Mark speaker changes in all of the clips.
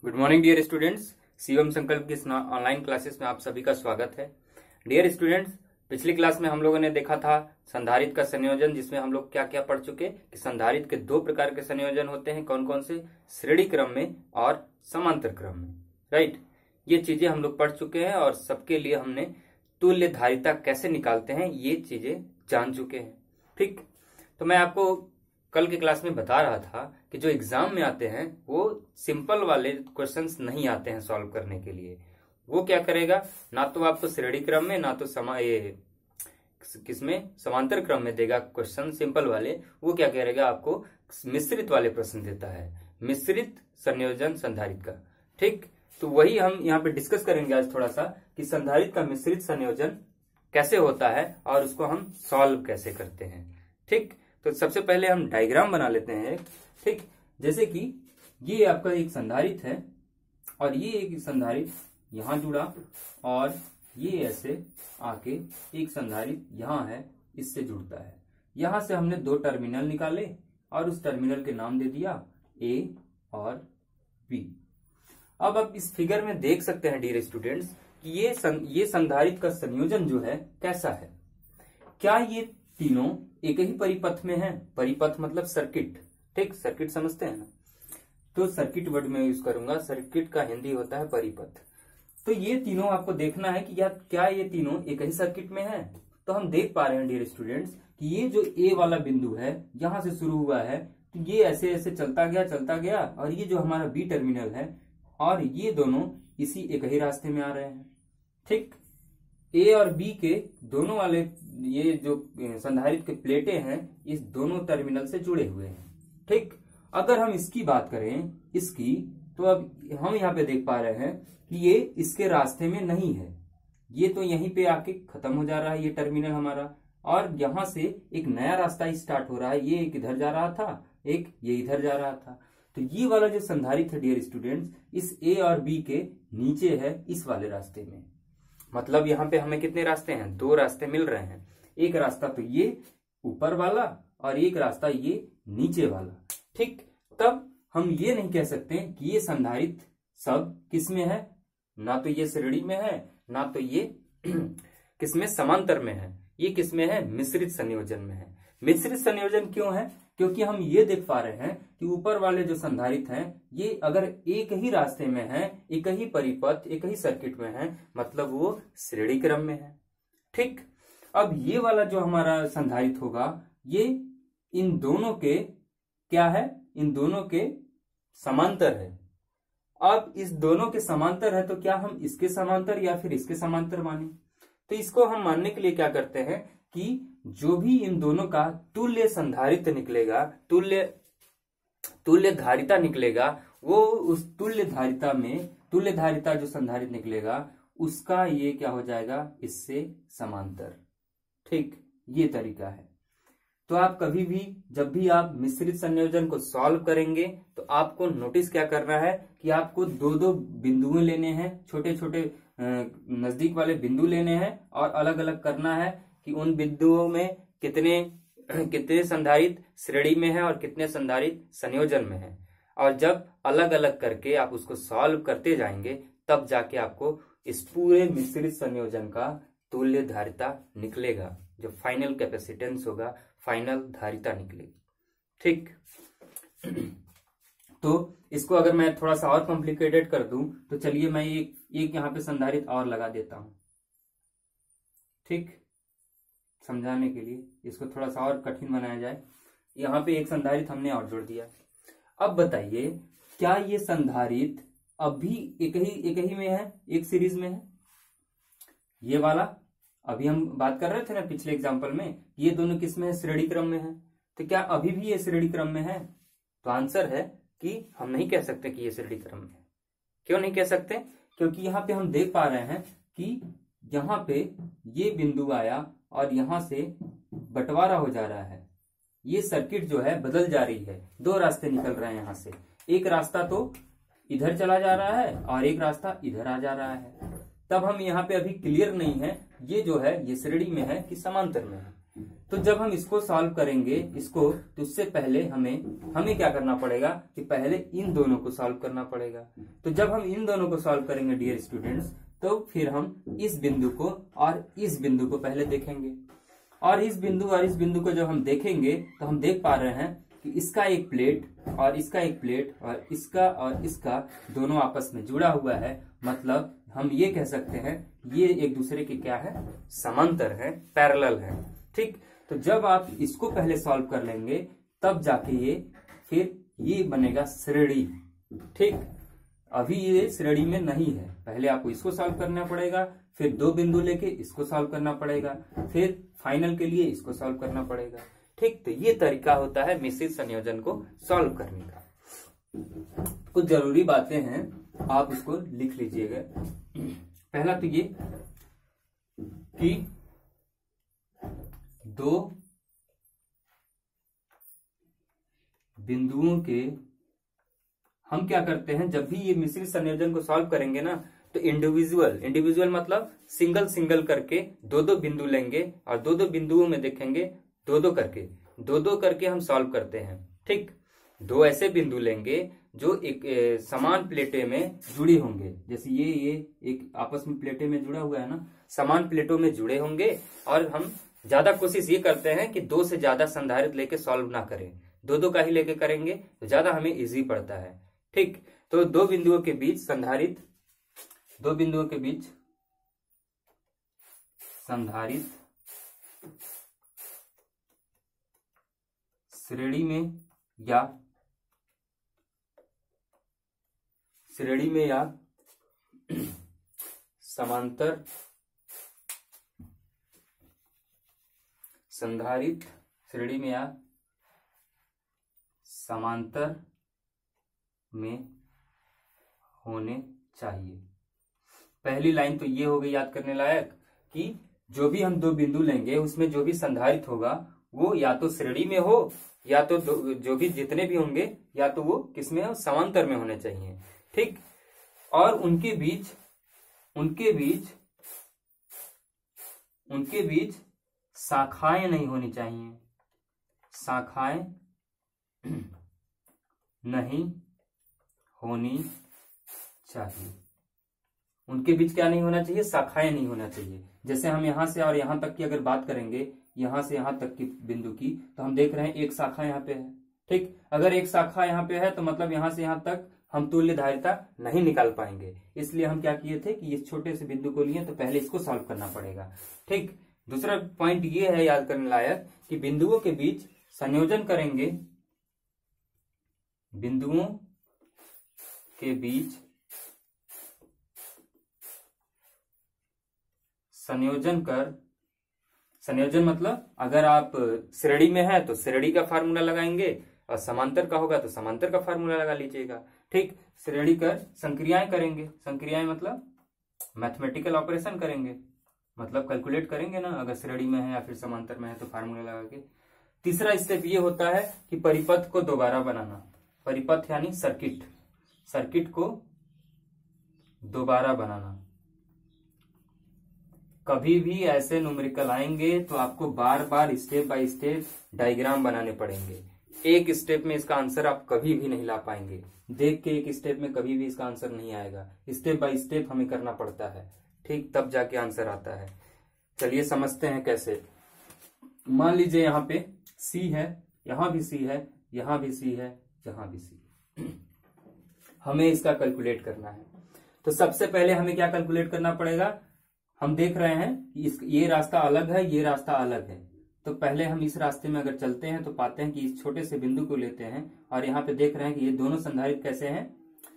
Speaker 1: Good morning dear students. Shivam Sankalp की online classes में आप सभी का स्वागत है। डियर स्टूडेंट्स, पिछली क्लास में हम लोगों ने देखा था संधारित्र का संयोजन, जिसमें हम लोग क्या क्या पढ़ चुके कि संधारित्र के दो प्रकार के संयोजन होते हैं। कौन कौन से? श्रेणी क्रम में और समांतर क्रम में। राइट, ये चीजें हम लोग पढ़ चुके हैं और सबके लिए हमने तुल्य धारिता कैसे निकालते हैं ये चीजें जान चुके हैं। ठीक, तो मैं आपको कल के क्लास में बता रहा था कि जो एग्जाम में आते हैं वो सिंपल वाले क्वेश्चंस नहीं आते हैं सॉल्व करने के लिए। वो क्या करेगा, ना तो आपको श्रेणी क्रम में ना तो किसमें समांतर क्रम में देगा क्वेश्चन सिंपल वाले। वो क्या करेगा, आपको मिश्रित वाले प्रश्न देता है, मिश्रित संयोजन संधारित्र का। ठीक, तो वही हम यहाँ पे डिस्कस करेंगे आज थोड़ा सा कि संधारित्र का मिश्रित संयोजन कैसे होता है और उसको हम सॉल्व कैसे करते हैं। ठीक, तो सबसे पहले हम डायग्राम बना लेते हैं। ठीक, जैसे कि ये आपका एक संधारित्र है और ये एक संधारित्र यहां जुड़ा और ये ऐसे आके एक संधारित्र यहां है, इससे जुड़ता है। यहां से हमने दो टर्मिनल निकाले और उस टर्मिनल के नाम दे दिया ए और बी। अब आप इस फिगर में देख सकते हैं डियर स्टूडेंट्स कि ये संधारित्र का संयोजन जो है कैसा है। क्या ये तीनों एक ही परिपथ में है? परिपथ मतलब सर्किट। ठीक, सर्किट समझते हैं ना, तो सर्किट वर्ड में यूज करूंगा। सर्किट का हिंदी होता है परिपथ। तो ये तीनों आपको देखना है कि क्या ये तीनों एक ही सर्किट में है। तो हम देख पा रहे हैं डियर स्टूडेंट्स कि ये जो ए वाला बिंदु है यहां से शुरू हुआ है, तो ये ऐसे ऐसे चलता गया और ये जो हमारा बी टर्मिनल है और ये दोनों इसी एक ही रास्ते में आ रहे हैं। ठीक, ए और बी के दोनों वाले ये जो संधारित्र के प्लेटें हैं इस दोनों टर्मिनल से जुड़े हुए हैं। ठीक, अगर हम इसकी बात करें इसकी, तो अब हम यहाँ पे देख पा रहे हैं कि ये इसके रास्ते में नहीं है। ये तो यहीं पे आके खत्म हो जा रहा है ये टर्मिनल हमारा, और यहां से एक नया रास्ता स्टार्ट हो रहा है। ये एक इधर जा रहा था, एक ये इधर जा रहा था। तो ये वाला जो संधारित्र है डियर स्टूडेंट्स इस ए और बी के नीचे है, इस वाले रास्ते में। मतलब यहाँ पे हमें कितने रास्ते हैं? दो रास्ते मिल रहे हैं। एक रास्ता तो ये ऊपर वाला और एक रास्ता ये नीचे वाला। ठीक, तब हम ये नहीं कह सकते कि ये संधारित्र सब किसमें है, ना तो ये श्रेणी में है ना तो ये किसमें समांतर में है। ये किसमें है? मिश्रित संयोजन में है। मिश्रित संयोजन क्यों है? क्योंकि हम ये देख पा रहे हैं कि ऊपर वाले जो संधारित्र हैं ये अगर एक ही रास्ते में है, एक ही परिपथ, एक ही सर्किट में है, मतलब वो श्रेणी क्रम में है। ठीक, अब ये वाला जो हमारा संधारित्र होगा ये इन दोनों के क्या है? इन दोनों के समांतर है। अब इस दोनों के समांतर है तो क्या हम इसके समांतर या फिर इसके समांतर माने? तो इसको हम मानने के लिए क्या करते हैं कि जो भी इन दोनों का तुल्य संधारित्र निकलेगा, तुल्य धारिता निकलेगा, वो उस तुल्य धारिता जो संधारित्र निकलेगा उसका ये क्या हो जाएगा? इससे समांतर। ठीक, ये तरीका है। तो आप कभी भी जब भी आप मिश्रित संयोजन को सॉल्व करेंगे तो आपको नोटिस क्या करना है कि आपको दो दो बिंदुएं लेने हैं, छोटे छोटे नजदीक वाले बिंदु लेने हैं और अलग अलग करना है कि उन बिंदुओं में कितने संधारित्र श्रेणी में है और कितने संधारित्र संयोजन में है। और जब अलग अलग करके आप उसको सॉल्व करते जाएंगे तब जाके आपको इस पूरे मिश्रित संयोजन का तुल्य धारिता निकलेगा, जो फाइनल कैपेसिटेंस होगा, फाइनल धारिता निकलेगी। ठीक, तो इसको अगर मैं थोड़ा सा और कॉम्प्लिकेटेड कर दूं तो चलिए मैं एक यहाँ पे संधारित्र और लगा देता हूं। ठीक, समझाने के लिए इसको थोड़ा सा और कठिन बनाया जाए। यहाँ पे एक संधारित्र हमने और जोड़ दिया। अब बताइए क्या ये संधारित्र अब भी एक ही में है, एक सीरीज में है? ये वाला अभी हम बात कर रहे थे ना पिछले एग्जांपल में, ये दोनों किस में है? श्रेणी क्रम में है। तो क्या अभी भी ये श्रेणी क्रम में है? तो आंसर है कि हम नहीं कह सकते कि ये श्रेणी क्रम में है। क्यों नहीं कह सकते? क्योंकि यहाँ पे हम देख पा रहे हैं कि यहाँ पे ये बिंदु आया और यहां से बंटवारा हो जा रहा है। ये सर्किट जो है बदल जा रही है, दो रास्ते निकल रहे हैं यहाँ से। एक रास्ता तो इधर चला जा रहा है और एक रास्ता इधर आ जा रहा है। तब हम यहाँ पे अभी क्लियर नहीं है ये जो है ये श्रेणी में है कि समांतर में है। तो जब हम इसको सॉल्व करेंगे इसको, तो उससे पहले हमें क्या करना पड़ेगा कि पहले इन दोनों को सॉल्व करना पड़ेगा। तो जब हम इन दोनों को सॉल्व करेंगे डियर स्टूडेंट्स, तो फिर हम इस बिंदु को और इस बिंदु को पहले देखेंगे, और इस बिंदु और इस बिंदु को जब हम देखेंगे तो हम देख पा रहे हैं कि इसका एक प्लेट और इसका एक प्लेट और इसका दोनों आपस में जुड़ा हुआ है। मतलब हम ये कह सकते हैं ये एक दूसरे के क्या है, समांतर है, पैरेलल है। ठीक, तो जब आप इसको पहले सॉल्व कर लेंगे तब जाके ये बनेगा श्रेणी। ठीक, अभी ये श्रेणी में नहीं है, पहले आपको इसको सॉल्व करना पड़ेगा, फिर दो बिंदु लेके इसको सॉल्व करना पड़ेगा, फिर फाइनल के लिए इसको सॉल्व करना पड़ेगा। ठीक, तो ये तरीका होता है मिश्रित संयोजन को सॉल्व करने का। कुछ जरूरी बातें हैं, आप उसको लिख लीजिएगा। पहला तो ये कि दो बिंदुओं के हम क्या करते हैं, जब भी ये मिश्रित संयोजन को सॉल्व करेंगे ना, तो इंडिविजुअल मतलब सिंगल करके दो बिंदु लेंगे और दो बिंदुओं में देखेंगे दो करके हम सॉल्व करते हैं। ठीक, दो ऐसे बिंदु लेंगे जो एक समान प्लेटें में जुड़ी होंगे, जैसे ये एक आपस में प्लेटें में जुड़ा हुआ है ना, समान प्लेटों में जुड़े होंगे। और हम ज्यादा कोशिश ये करते हैं कि दो से ज्यादा संधारित्र लेके सॉल्व ना करें, दो का ही लेके करेंगे तो ज्यादा हमें इजी पड़ता है। ठीक, तो दो बिंदुओं के बीच संधारित्र श्रेणी में या समांतर संधारित्र श्रेणी में या समांतर में होने चाहिए। पहली लाइन तो ये हो गई याद करने लायक कि जो भी हम दो बिंदु लेंगे उसमें जो भी संधारित्र होगा वो या तो श्रेणी में हो या तो जो भी जितने भी होंगे या तो वो किसमें हो, समांतर में होने चाहिए। ठीक, और उनके बीच शाखाएं नहीं होनी चाहिए, शाखाएं नहीं होनी चाहिए। उनके बीच क्या नहीं होना चाहिए, शाखाएं नहीं होना चाहिए। जैसे हम यहां से और यहां तक की अगर बात करेंगे, यहां से यहां तक की बिंदु की, तो हम देख रहे हैं एक शाखा यहाँ पे है। ठीक, अगर एक शाखा यहाँ पे है तो मतलब यहां से यहां तक हम तुल्य धारिता नहीं निकाल पाएंगे। इसलिए हम क्या किए थे कि इस छोटे से बिंदु को लिए तो पहले इसको सॉल्व करना पड़ेगा। ठीक, दूसरा पॉइंट ये है याद करने लायक कि बिंदुओं के बीच संयोजन करेंगे, बिंदुओं के बीच संयोजन मतलब अगर आप श्रेणी में है तो श्रेणी का फार्मूला लगाएंगे और समांतर का होगा तो समांतर का फार्मूला लगा लीजिएगा। ठीक, श्रेणी कर संक्रियाएं करेंगे, संक्रियाएं मतलब मैथमेटिकल ऑपरेशन करेंगे, मतलब कैलकुलेट करेंगे ना, अगर श्रेणी में है या फिर समांतर में है तो फार्मूला लगा के। तीसरा स्टेप ये होता है कि परिपथ को दोबारा बनाना, परिपथ यानी सर्किट को दोबारा बनाना। कभी भी ऐसे न्यूमेरिकल आएंगे तो आपको बार बार स्टेप बाय स्टेप डायग्राम बनाने पड़ेंगे। एक स्टेप में इसका आंसर आप कभी भी नहीं ला पाएंगे, देख के एक स्टेप में कभी भी इसका आंसर नहीं आएगा, स्टेप बाय स्टेप हमें करना पड़ता है। ठीक, तब जाके आंसर आता है। चलिए समझते हैं कैसे। मान लीजिए यहाँ पे सी है, यहां भी सी है, यहां भी सी है, यहां भी सी। हमें इसका कैलकुलेट करना है। तो सबसे पहले हमें क्या कैलकुलेट करना पड़ेगा, हम देख रहे हैं कि ये रास्ता अलग है, ये रास्ता अलग है। तो पहले हम इस रास्ते में अगर चलते हैं तो पाते हैं कि इस छोटे से बिंदु को लेते हैं और यहाँ पे देख रहे हैं कि ये दोनों संधारित्र कैसे हैं,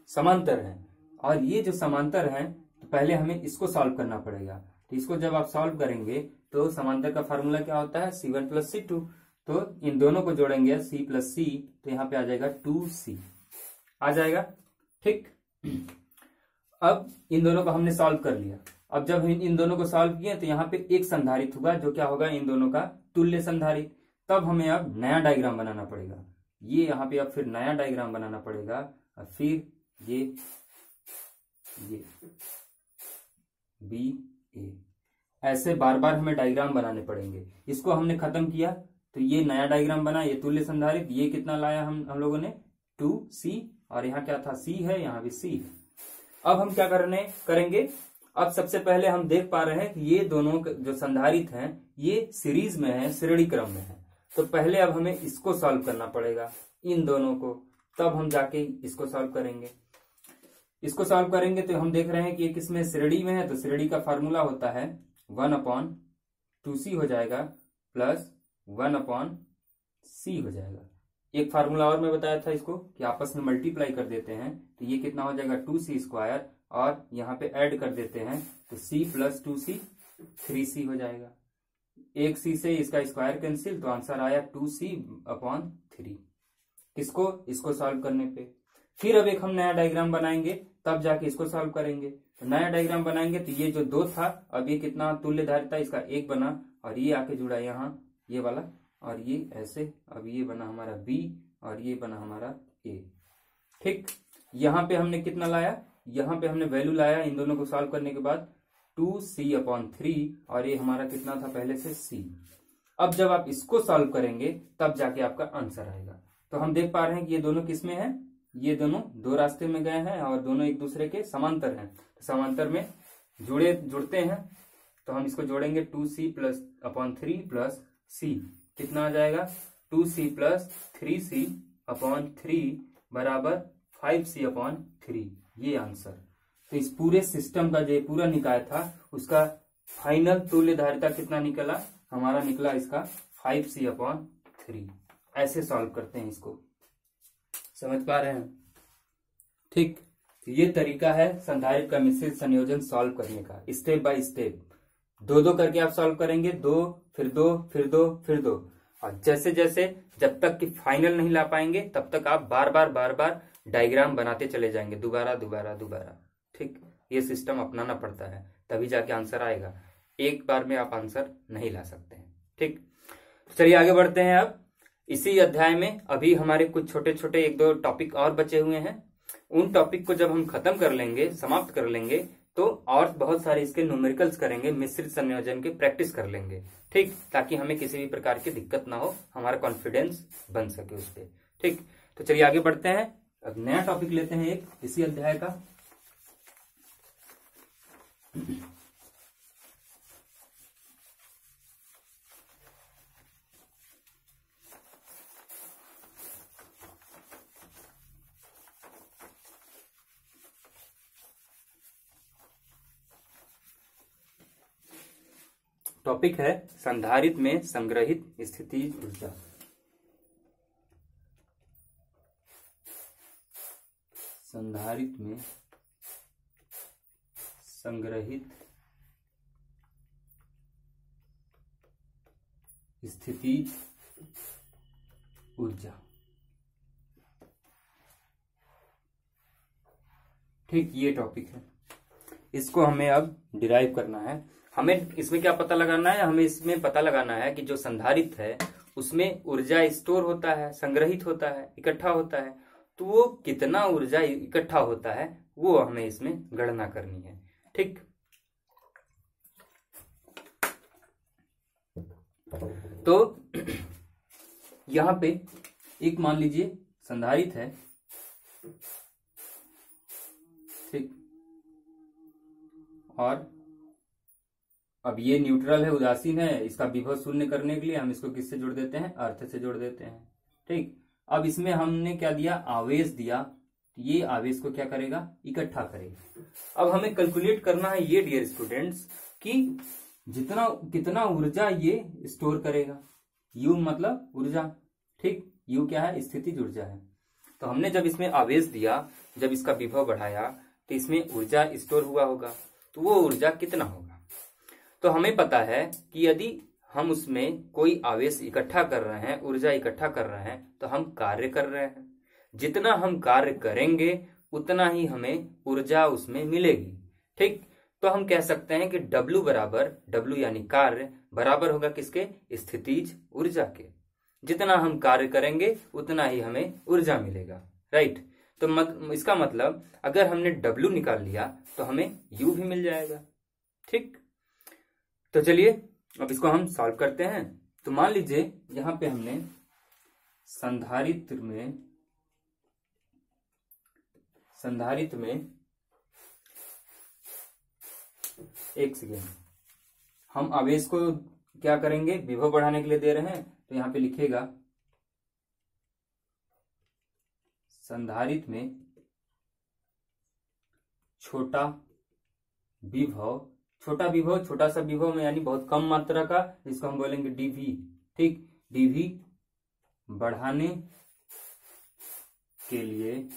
Speaker 1: समांतर हैं। और ये जो समांतर हैं तो पहले हमें इसको सॉल्व करना पड़ेगा। तो इसको जब आप सॉल्व करेंगे तो समांतर का फार्मूला क्या होता है, C1 + C2। तो इन दोनों को जोड़ेंगे C + C, तो यहाँ पे आ जाएगा 2C आ जाएगा। ठीक, अब इन दोनों को हमने सॉल्व कर लिया। अब जब इन दोनों को सॉल्व किए तो यहाँ पे एक संधारित्र होगा जो क्या होगा, इन दोनों का तुल्य संधारित्र। तब हमें अब नया डायग्राम बनाना पड़ेगा, ये यहाँ पे अब फिर नया डायग्राम बनाना पड़ेगा और फिर ये BA। ऐसे बार बार हमें डायग्राम बनाने पड़ेंगे। इसको हमने खत्म किया तो ये नया डायग्राम बना, ये तुल्य संधारित्र। ये कितना लाया हम लोगों ने 2C, और यहाँ क्या था C है, यहाँ भी C है। अब हम क्या करेंगे, अब सबसे पहले हम देख पा रहे हैं कि ये दोनों जो संधारित्र हैं ये सीरीज में है, श्रेणी क्रम में है। तो पहले अब हमें इसको सॉल्व करना पड़ेगा, इन दोनों को, तब हम जाके इसको सॉल्व करेंगे। इसको सॉल्व करेंगे तो हम देख रहे हैं कि ये किसमें, श्रेणी में है, तो श्रेणी का फार्मूला होता है 1/2C हो जाएगा प्लस 1/C हो जाएगा। एक फार्मूला और मैं बताया था इसको कि आपस में मल्टीप्लाई कर देते हैं, तो ये कितना हो जाएगा 2C², और यहाँ पे ऐड कर देते हैं तो C + 2C 3C हो जाएगा। एक C से इसका स्क्वायर कैंसिल, तो आंसर आया 2C/3। किसको, इसको सॉल्व करने पे। फिर अब एक हम नया डायग्राम बनाएंगे, तब जाके इसको सॉल्व करेंगे। तो नया डायग्राम बनाएंगे तो ये जो 2 था, अब ये कितना तुल्य धारिता, इसका 1 बना, और ये आके जुड़ा यहाँ ये वाला, और ये ऐसे, अब ये बना हमारा B, और ये बना हमारा A। ठीक, यहाँ पे हमने कितना लाया, यहाँ पे हमने वैल्यू लाया इन दोनों को सॉल्व करने के बाद 2C/3, और ये हमारा कितना था पहले से C। अब जब आप इसको सॉल्व करेंगे तब जाके आपका आंसर आएगा। तो हम देख पा रहे हैं कि ये दोनों किसमें हैं, ये दोनों 2 रास्ते में गए हैं और दोनों एक दूसरे के समांतर हैं। तो समांतर में जुड़ते हैं, तो हम इसको जोड़ेंगे 2C/3 प्लस C, कितना आ जाएगा 2C+3C/3 बराबर 5C/3, ये आंसर। तो इस पूरे सिस्टम का जो पूरा निकाय था उसका फाइनल तुल्य धारिता कितना निकला, हमारा निकला इसका 5C/3। ऐसे सॉल्व करते हैं इसको, समझ पा रहे हैं। ठीक, ये तरीका है संधारित्र का मिश्रित संयोजन सॉल्व करने का, स्टेप बाय स्टेप। 2-2 करके आप सॉल्व करेंगे, 2 फिर 2 फिर 2 फिर 2, और जैसे जैसे जब तक कि फाइनल नहीं ला पाएंगे तब तक आप बार बार डायग्राम बनाते चले जाएंगे, दोबारा। ठीक, ये सिस्टम अपनाना पड़ता है, तभी जाके आंसर आएगा। एक बार में आप आंसर नहीं ला सकते हैं। ठीक, चलिए आगे बढ़ते हैं। अब इसी अध्याय में अभी हमारे कुछ छोटे छोटे 1-2 टॉपिक और बचे हुए हैं। उन टॉपिक को जब हम खत्म कर लेंगे, समाप्त कर लेंगे, तो और बहुत सारे इसके न्यूमेरिकल्स करेंगे, मिश्रित संयोजन के प्रैक्टिस कर लेंगे। ठीक, ताकि हमें किसी भी प्रकार की दिक्कत ना हो, हमारा कॉन्फिडेंस बन सके उस पर। ठीक, तो चलिए आगे बढ़ते हैं। अब नया टॉपिक लेते हैं एक इसी अध्याय का। टॉपिक है संधारित्र में संग्रहित स्थितिज ऊर्जा। संधारित्र में संग्रहित स्थितिज ऊर्जा। ठीक, ये टॉपिक है, इसको हमें अब डिराइव करना है। हमें इसमें क्या पता लगाना है, हमें इसमें पता लगाना है कि जो संधारित्र है उसमें ऊर्जा स्टोर होता है, संग्रहित होता है, इकट्ठा होता है। तो वो कितना ऊर्जा इकट्ठा होता है वो हमें इसमें गणना करनी है। ठीक, तो यहां पे एक मान लीजिए संधारित्र है, ठीक, और अब ये न्यूट्रल है, उदासीन है। इसका विभव शून्य करने के लिए हम इसको किससे जोड़ देते हैं, अर्थ से जोड़ देते हैं। ठीक, अब इसमें हमने क्या दिया, आवेश दिया। ये आवेश को क्या करेगा, इकट्ठा करेगा। अब हमें कैलकुलेट करना है ये डियर स्टूडेंट्स कि कितना ऊर्जा ये स्टोर करेगा। यू मतलब ऊर्जा, ठीक, यू क्या है, स्थितिज ऊर्जा है। तो हमने जब इसमें आवेश दिया, जब इसका विभव बढ़ाया, तो इसमें ऊर्जा स्टोर हुआ होगा। तो वो ऊर्जा कितना होगा, तो हमें पता है कि यदि हम उसमें कोई आवेश इकट्ठा कर रहे हैं, ऊर्जा इकट्ठा कर रहे हैं, तो हम कार्य कर रहे हैं। जितना हम कार्य करेंगे उतना ही हमें ऊर्जा उसमें मिलेगी। ठीक, तो हम कह सकते हैं कि W यानी कार्य बराबर होगा किसके, स्थितिज ऊर्जा के। जितना हम कार्य करेंगे उतना ही हमें ऊर्जा मिलेगा। राइट, तो इसका मतलब अगर हमने W निकाल लिया तो हमें U भी मिल जाएगा। ठीक, तो चलिए अब इसको हम सॉल्व करते हैं। तो मान लीजिए यहां पे हमने संधारित्र में एक सेकेंड, हम आवेश को क्या करेंगे, विभव बढ़ाने के लिए दे रहे हैं, तो यहां पे लिखेगा संधारित्र में छोटा विभव, छोटा सा विभव में यानी बहुत कम मात्रा का, जिसको हम बोलेंगे डीवी। ठीक, डीवी बढ़ाने के लिए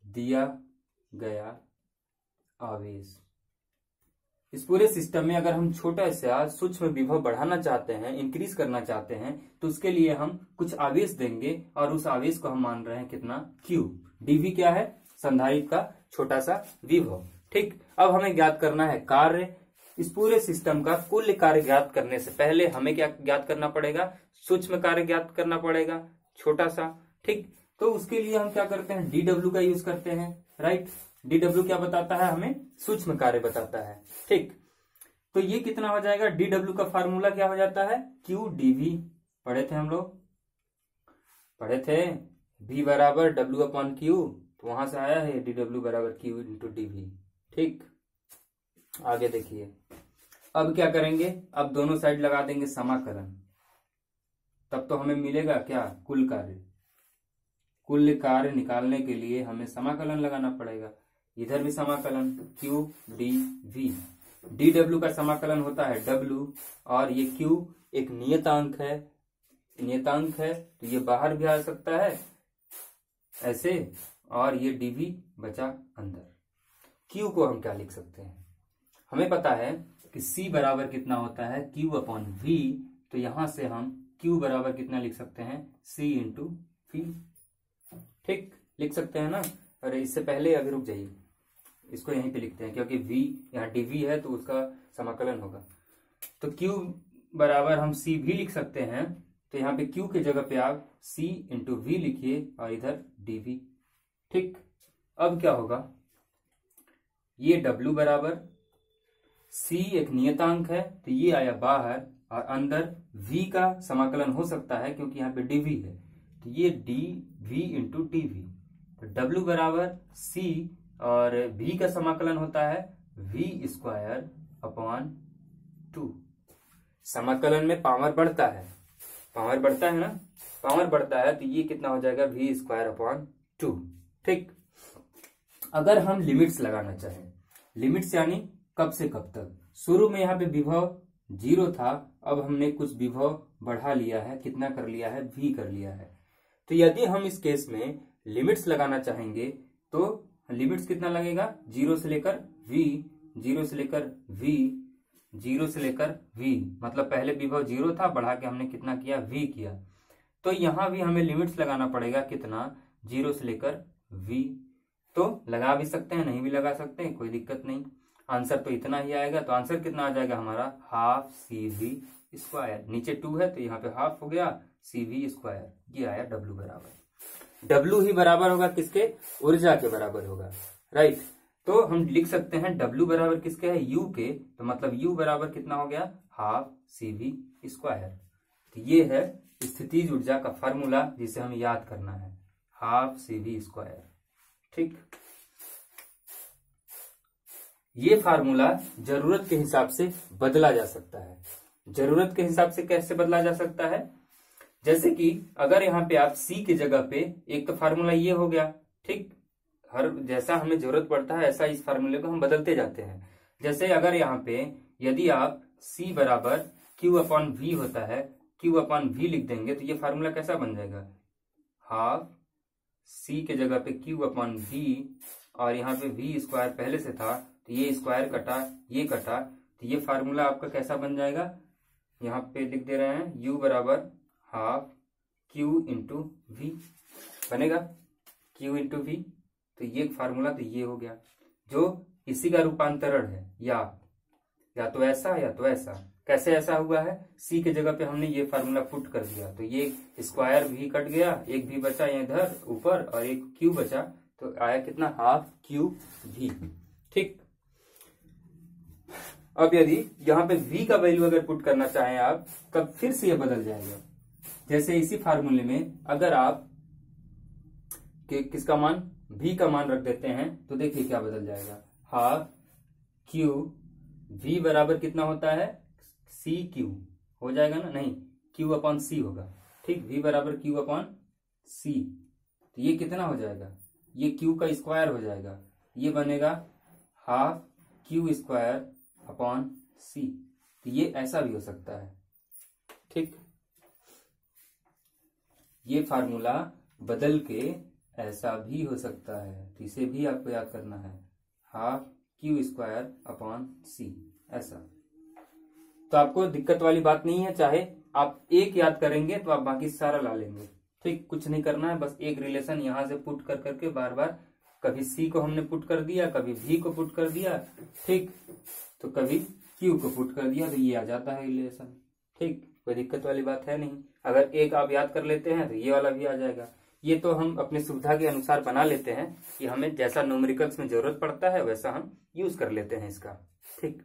Speaker 1: दिया गया आवेश। इस पूरे सिस्टम में अगर हम छोटा सा सूक्ष्म विभव बढ़ाना चाहते हैं, इंक्रीज करना चाहते हैं, तो उसके लिए हम कुछ आवेश देंगे और उस आवेश को हम मान रहे हैं कितना, Q। डीवी क्या है, संधारित्र का छोटा सा विभव। ठीक, अब हमें ज्ञात करना है कार्य। इस पूरे सिस्टम का कुल कार्य ज्ञात करने से पहले हमें क्या ज्ञात करना पड़ेगा, सूक्ष्म कार्य ज्ञात करना पड़ेगा, छोटा सा। ठीक, तो उसके लिए हम क्या करते हैं, डीडब्ल्यू का यूज करते हैं। राइट, डीडब्ल्यू क्या बताता है हमें, सूक्ष्म कार्य बताता है। ठीक, तो ये कितना हो जाएगा, डीडब्ल्यू का फार्मूला क्या हो जाता है, क्यू डीवी। पढ़े थे हम लोग, पढ़े थे, V बराबर W अपॉन क्यू, तो वहां से आया है डीडब्ल्यू बराबर क्यू इंटू डीवी। ठीक, आगे देखिए, अब क्या करेंगे, अब दोनों साइड लगा देंगे समाकलन, तब तो हमें मिलेगा क्या, कुल कार्य। कुल कार्य निकालने के लिए हमें समाकलन लगाना पड़ेगा, इधर भी समाकलन, Q D V. D W का समाकलन होता है W, और ये Q एक नियतांक है, तो ये बाहर भी आ सकता है ऐसे, और ये dv बचा अंदर। Q को हम क्या लिख सकते हैं, हमें पता है कि C बराबर कितना होता है, Q अपॉन V, तो यहां से हम Q बराबर कितना लिख सकते हैं, C इंटू V। ठीक, लिख सकते हैं ना। अरे इससे पहले अभी रुक जाइए, इसको यहीं पे लिखते हैं, क्योंकि V यहाँ dv है तो उसका समाकलन होगा। तो Q बराबर हम C भी लिख सकते हैं, तो यहाँ पे Q के जगह पे आप C इंटू V लिखिए और इधर dv। ठीक, अब क्या होगा, ये W बराबर C एक नियतांक है, तो ये आया बाहर, और अंदर V का समाकलन हो सकता है क्योंकि यहाँ पे dv है, तो ये dv इंटू dv। तो W बराबर C और V का समाकलन होता है V स्क्वायर अपॉन 2। समाकलन में पावर बढ़ता है, ना, पावर बढ़ता है, तो ये कितना हो जाएगा, V स्क्वायर अपॉन 2। ठीक, अगर हम लिमिट्स लगाना चाहें, लिमिट्स यानी कब से कब तक, शुरू में यहाँ पे विभव 0 था, अब हमने कुछ विभव बढ़ा लिया है, कितना कर लिया है, V कर लिया है। तो यदि हम इस केस में लिमिट्स लगाना चाहेंगे तो लिमिट्स कितना लगेगा, 0 से लेकर V, 0 से लेकर V, 0 से लेकर V, मतलब पहले विभव 0 था, बढ़ा के हमने कितना किया, V किया। तो यहां भी हमें लिमिट्स लगाना पड़ेगा, कितना, 0 से लेकर V। तो लगा भी सकते हैं, नहीं भी लगा सकते हैं, कोई दिक्कत नहीं, आंसर तो इतना ही आएगा। तो आंसर कितना आ जाएगा हमारा, हाफ CV स्क्वायर। नीचे 2 है तो यहाँ पे हाफ हो गया, CV स्क्वायर, ये आया W बराबर। W ही बराबर होगा किसके, ऊर्जा के बराबर होगा। राइट, तो हम लिख सकते हैं W बराबर किसके है, U के, तो मतलब U बराबर कितना हो गया, हाफ CV स्क्वायर। तो ये है स्थितिज ऊर्जा का फार्मूला जिसे हमें याद करना है, हाफ CV स्क्वायर। ठीक, ये फार्मूला जरूरत के हिसाब से बदला जा सकता है। जरूरत के हिसाब से कैसे बदला जा सकता है, जैसे कि अगर यहाँ पे आप C की जगह पे, एक तो फार्मूला ये हो गया, ठीक, हर जैसा हमें जरूरत पड़ता है ऐसा इस फार्मूले को हम बदलते जाते हैं। जैसे अगर यहाँ पे यदि आप C बराबर Q अपॉन V होता है, Q अपॉन V लिख देंगे, तो ये फार्मूला कैसा बन जाएगा, हाफ C के जगह पे Q अपॉन V, और यहाँ पे V स्क्वायर पहले से था, तो ये स्क्वायर कटा, ये कटा, तो ये फार्मूला आपका कैसा बन जाएगा, यहाँ पे लिख दे रहे हैं U बराबर हाफ Q इंटू V बनेगा, Q इंटू V। तो ये फार्मूला तो ये हो गया, जो इसी का रूपांतरण है, या तो ऐसा या तो ऐसा। कैसे ऐसा हुआ है, C के जगह पे हमने ये फार्मूला पुट कर दिया, तो ये स्क्वायर V कट गया, एक V बचा इधर ऊपर और एक Q बचा, तो आया कितना, हाफ Q V। ठीक, अब यदि यहाँ पे v का वैल्यू अगर पुट करना चाहें आप, तब फिर से ये बदल जाएगा। जैसे इसी फार्मूले में अगर आप किसका मान, v का मान रख देते हैं, तो देखिए क्या बदल जाएगा। हाफ q, v बराबर कितना होता है, सी क्यू हो जाएगा ना, नहीं q अपॉन सी होगा। ठीक, v बराबर q अपॉन सी, तो ये कितना हो जाएगा, ये q का स्क्वायर हो जाएगा, ये बनेगा हाफ q स्क्वायर अपॉन सी। तो ये ऐसा भी हो सकता है। ठीक, ये फार्मूला बदल के ऐसा भी हो सकता है, तो इसे भी आपको याद करना है, हाफ q स्क्वायर अपॉन सी, ऐसा। तो आपको दिक्कत वाली बात नहीं है, चाहे आप एक याद करेंगे तो आप बाकी सारा ला लेंगे। ठीक, कुछ नहीं करना है, बस एक रिलेशन यहां से पुट कर करके बार बार, कभी सी को हमने पुट कर दिया, कभी v को पुट कर दिया, ठीक, तो कभी q को पुट कर दिया, तो ये आ जाता है रिलेशन। ठीक, कोई दिक्कत वाली बात है नहीं। अगर एक आप याद कर लेते हैं तो ये वाला भी आ जाएगा। ये तो हम अपनी सुविधा के अनुसार बना लेते हैं कि हमें जैसा न्यूमेरिकल्स में जरूरत पड़ता है वैसा हम यूज कर लेते हैं इसका। ठीक,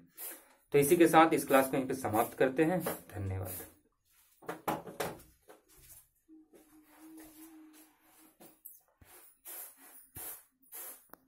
Speaker 1: तो इसी के साथ इस क्लास को यहीं पे समाप्त करते हैं। धन्यवाद।